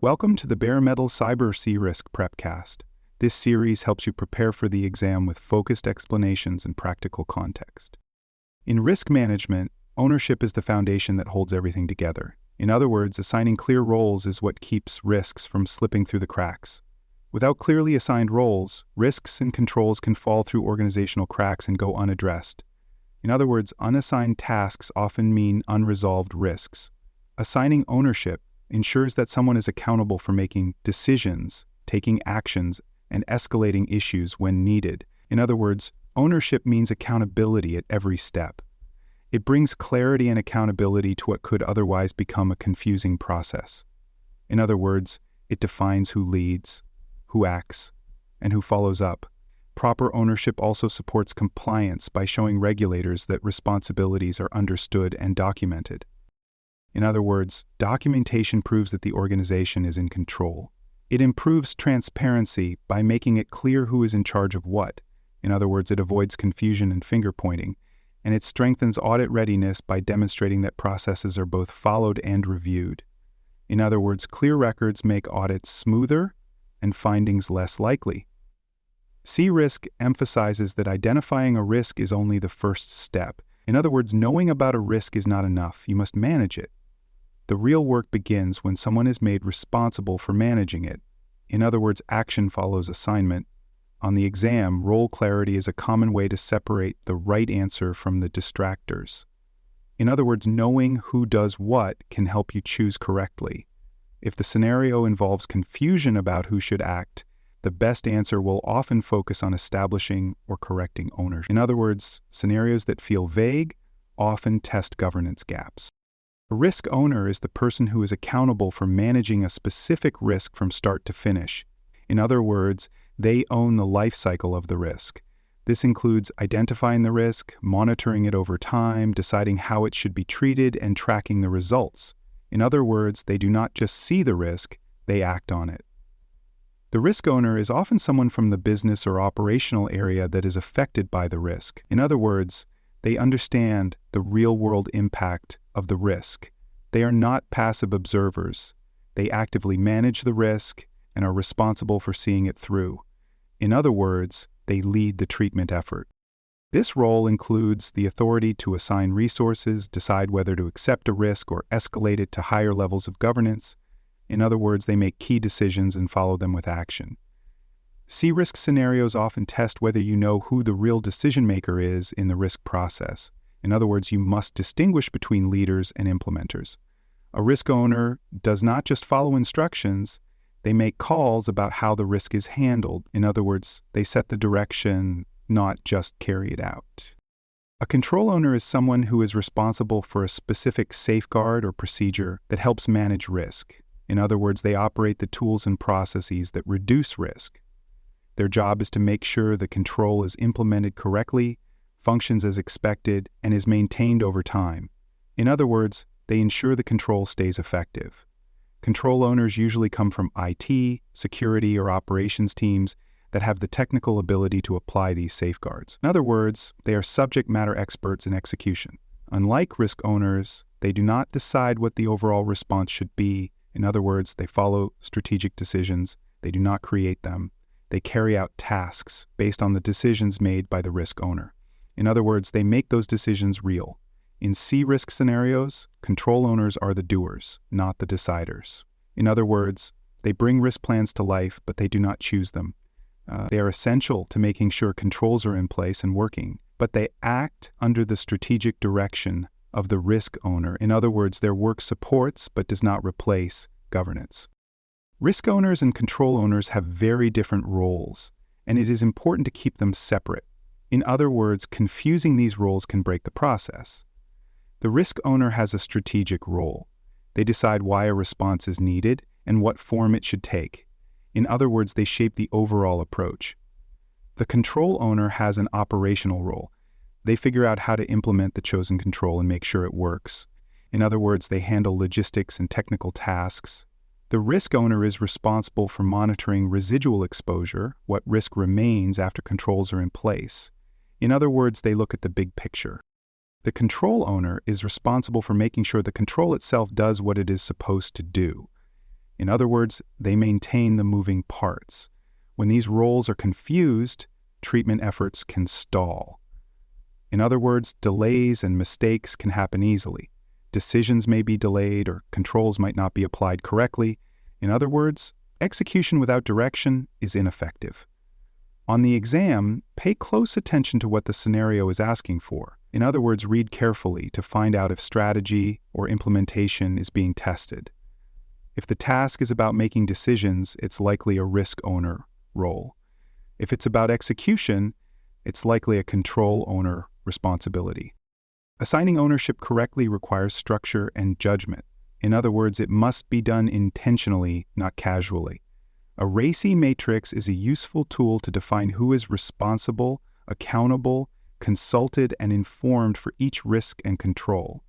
Welcome to the Bare Metal Cyber Sea Risk Prepcast. This series helps you prepare for the exam with focused explanations and practical context. In risk management, ownership is the foundation that holds everything together. In other words, assigning clear roles is what keeps risks from slipping through the cracks. Without clearly assigned roles, risks and controls can fall through organizational cracks and go unaddressed. In other words, unassigned tasks often mean unresolved risks. Assigning ownership ensures that someone is accountable for making decisions, taking actions, and escalating issues when needed. In other words, ownership means accountability at every step. It brings clarity and accountability to what could otherwise become a confusing process. In other words, it defines who leads, who acts, and who follows up. Proper ownership also supports compliance by showing regulators that responsibilities are understood and documented. In other words, documentation proves that the organization is in control. It improves transparency by making it clear who is in charge of what. In other words, it avoids confusion and finger-pointing. And it strengthens audit readiness by demonstrating that processes are both followed and reviewed. In other words, clear records make audits smoother and findings less likely. Sea Risk emphasizes that identifying a risk is only the first step. In other words, knowing about a risk is not enough. You must manage it. The real work begins when someone is made responsible for managing it. In other words, action follows assignment. On the exam, role clarity is a common way to separate the right answer from the distractors. In other words, knowing who does what can help you choose correctly. If the scenario involves confusion about who should act, the best answer will often focus on establishing or correcting ownership. In other words, scenarios that feel vague often test governance gaps. A risk owner is the person who is accountable for managing a specific risk from start to finish. In other words, they own the life cycle of the risk. This includes identifying the risk, monitoring it over time, deciding how it should be treated, and tracking the results. In other words, they do not just see the risk, they act on it. The risk owner is often someone from the business or operational area that is affected by the risk. In other words, they understand the real-world impact of the risk. They are not passive observers. They actively manage the risk and are responsible for seeing it through. In other words, they lead the treatment effort. This role includes the authority to assign resources, decide whether to accept a risk or escalate it to higher levels of governance. In other words, they make key decisions and follow them with action. Sea risk scenarios often test whether you know who the real decision maker is in the risk process. In other words, you must distinguish between leaders and implementers. A risk owner does not just follow instructions, they make calls about how the risk is handled. In other words, they set the direction, not just carry it out. A control owner is someone who is responsible for a specific safeguard or procedure that helps manage risk. In other words, they operate the tools and processes that reduce risk. Their job is to make sure the control is implemented correctly, functions as expected, and is maintained over time. In other words, they ensure the control stays effective. Control owners usually come from IT, security, or operations teams that have the technical ability to apply these safeguards. In other words, they are subject matter experts in execution. Unlike risk owners, they do not decide what the overall response should be. In other words, they follow strategic decisions. They do not create them. They carry out tasks based on the decisions made by the risk owner. In other words, they make those decisions real. In sea risk scenarios, control owners are the doers, not the deciders. In other words, they bring risk plans to life, but they do not choose them. They are essential to making sure controls are in place and working, but they act under the strategic direction of the risk owner. In other words, their work supports but does not replace governance. Risk owners and control owners have very different roles, and it is important to keep them separate. In other words, confusing these roles can break the process. The risk owner has a strategic role. They decide why a response is needed and what form it should take. In other words, they shape the overall approach. The control owner has an operational role. They figure out how to implement the chosen control and make sure it works. In other words, they handle logistics and technical tasks. The risk owner is responsible for monitoring residual exposure, what risk remains after controls are in place. In other words, they look at the big picture. The control owner is responsible for making sure the control itself does what it is supposed to do. In other words, they maintain the moving parts. When these roles are confused, treatment efforts can stall. In other words, delays and mistakes can happen easily. Decisions may be delayed or controls might not be applied correctly. In other words, execution without direction is ineffective. On the exam, pay close attention to what the scenario is asking for. In other words, read carefully to find out if strategy or implementation is being tested. If the task is about making decisions, it's likely a risk owner role. If it's about execution, it's likely a control owner responsibility. Assigning ownership correctly requires structure and judgment. In other words, it must be done intentionally, not casually. A RACI matrix is a useful tool to define who is responsible, accountable, consulted, and informed for each risk and control.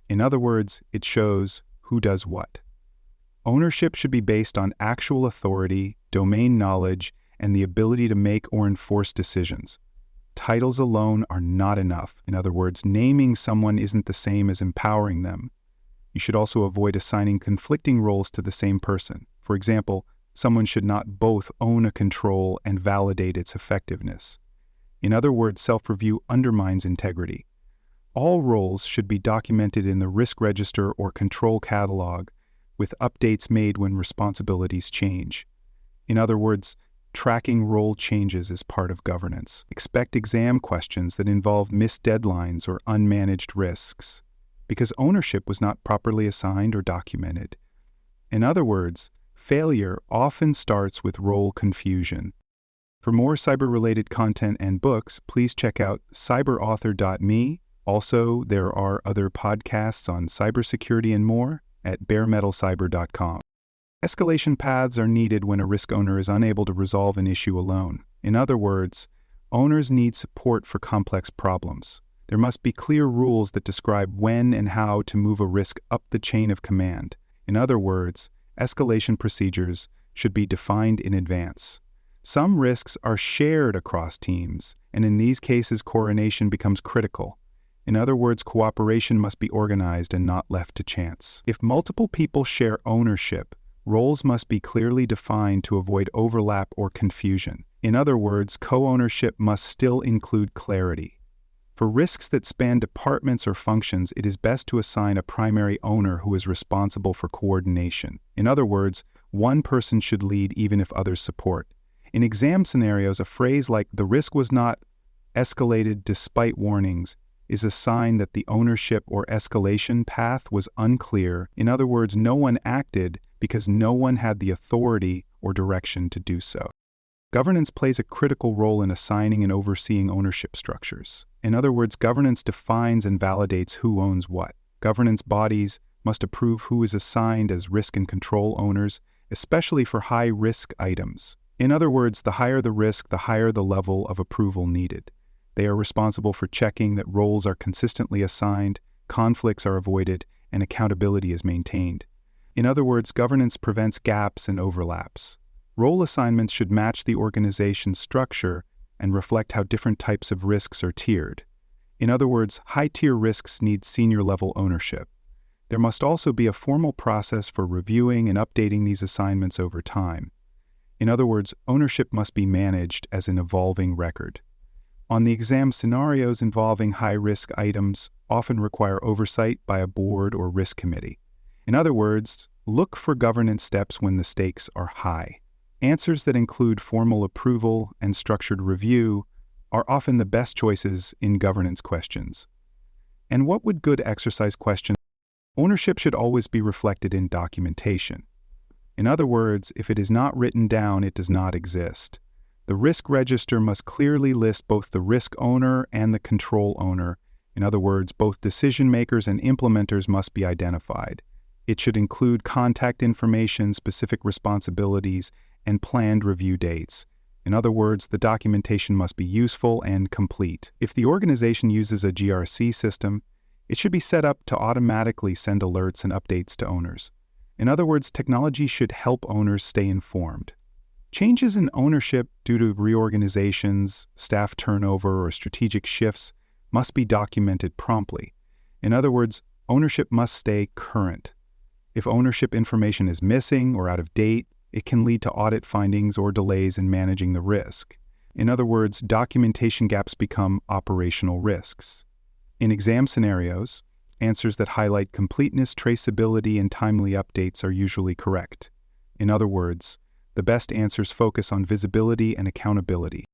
In other words, it shows who does what. Ownership should be based on actual authority, domain knowledge, and the ability to make or enforce decisions. Titles alone are not enough. In other words, naming someone isn't the same as empowering them. You should also avoid assigning conflicting roles to the same person. For example, someone should not both own a control and validate its effectiveness. In other words, self-review undermines integrity. All roles should be documented in the risk register or control catalog, with updates made when responsibilities change. In other words, tracking role changes is part of governance. Expect exam questions that involve missed deadlines or unmanaged risks, because ownership was not properly assigned or documented. In other words, failure often starts with role confusion. For more cyber-related content and books, please check out cyberauthor.me. Also, there are other podcasts on cybersecurity and more at baremetalcyber.com. Escalation paths are needed when a risk owner is unable to resolve an issue alone. In other words, owners need support for complex problems. There must be clear rules that describe when and how to move a risk up the chain of command. In other words, escalation procedures should be defined in advance. Some risks are shared across teams, and in these cases, coordination becomes critical. In other words, cooperation must be organized and not left to chance. If multiple people share ownership, roles must be clearly defined to avoid overlap or confusion. In other words, co-ownership must still include clarity. For risks that span departments or functions, it is best to assign a primary owner who is responsible for coordination. In other words, one person should lead even if others support. In exam scenarios, a phrase like "the risk was not escalated despite warnings" is a sign that the ownership or escalation path was unclear. In other words, no one acted because no one had the authority or direction to do so. Governance plays a critical role in assigning and overseeing ownership structures. In other words, governance defines and validates who owns what. Governance bodies must approve who is assigned as risk and control owners, especially for high-risk items. In other words, the higher the risk, the higher the level of approval needed. They are responsible for checking that roles are consistently assigned, conflicts are avoided, and accountability is maintained. In other words, governance prevents gaps and overlaps. Role assignments should match the organization's structure and reflect how different types of risks are tiered. In other words, high-tier risks need senior-level ownership. There must also be a formal process for reviewing and updating these assignments over time. In other words, ownership must be managed as an evolving record. On the exam, scenarios involving high-risk items often require oversight by a board or risk committee. In other words, look for governance steps when the stakes are high. Answers that include formal approval and structured review are often the best choices in governance questions. And what would good exercise questions? Ownership should always be reflected in documentation. In other words, if it is not written down, it does not exist. The risk register must clearly list both the risk owner and the control owner. In other words, both decision makers and implementers must be identified. It should include contact information, specific responsibilities, and planned review dates. In other words, the documentation must be useful and complete. If the organization uses a GRC system, it should be set up to automatically send alerts and updates to owners. In other words, technology should help owners stay informed. Changes in ownership due to reorganizations, staff turnover, or strategic shifts must be documented promptly. In other words, ownership must stay current. If ownership information is missing or out of date, it can lead to audit findings or delays in managing the risk. In other words, documentation gaps become operational risks. In exam scenarios, answers that highlight completeness, traceability, and timely updates are usually correct. In other words, the best answers focus on visibility and accountability.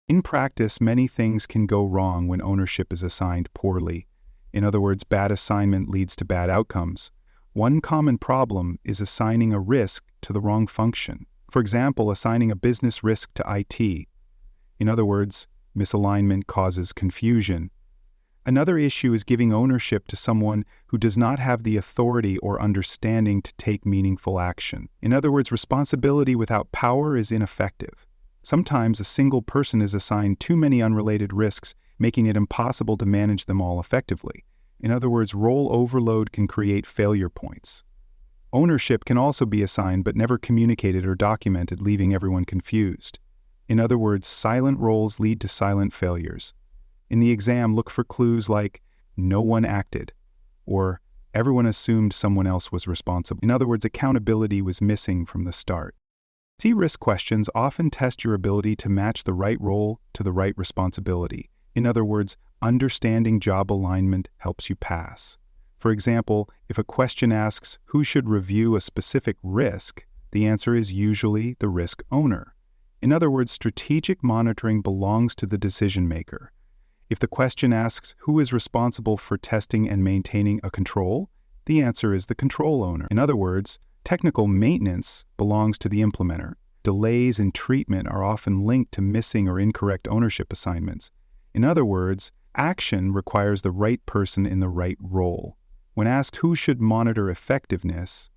In practice, many things can go wrong when ownership is assigned poorly. In other words, bad assignment leads to bad outcomes. One common problem is assigning a risk to the wrong function. For example, assigning a business risk to IT. In other words, misalignment causes confusion. Another issue is giving ownership to someone who does not have the authority or understanding to take meaningful action. In other words, responsibility without power is ineffective. Sometimes a single person is assigned too many unrelated risks, making it impossible to manage them all effectively. In other words, role overload can create failure points. Ownership can also be assigned but never communicated or documented, leaving everyone confused. In other words, silent roles lead to silent failures. In the exam, look for clues like, no one acted, or everyone assumed someone else was responsible. In other words, accountability was missing from the start. C-risk questions often test your ability to match the right role to the right responsibility. In other words, understanding job alignment helps you pass. For example, if a question asks who should review a specific risk, the answer is usually the risk owner. In other words, strategic monitoring belongs to the decision maker. If the question asks who is responsible for testing and maintaining a control, the answer is the control owner. In other words, technical maintenance belongs to the implementer. Delays in treatment are often linked to missing or incorrect ownership assignments. In other words, action requires the right person in the right role. When asked who should monitor effectiveness,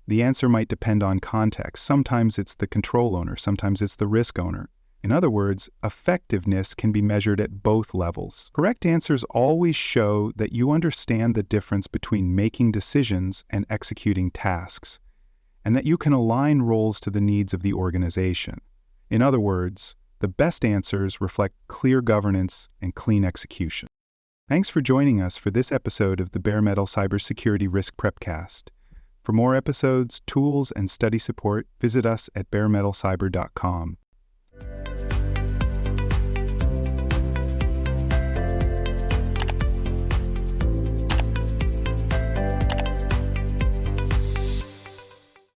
the answer might depend on context. Sometimes it's the control owner, sometimes it's the risk owner. In other words, effectiveness can be measured at both levels. Correct answers always show that you understand the difference between making decisions and executing tasks, and that you can align roles to the needs of the organization. In other words, the best answers reflect clear governance and clean execution. Thanks for joining us for this episode of the Bare Metal Cybersecurity Risk Prepcast. For more episodes, tools, and study support, visit us at baremetalcyber.com.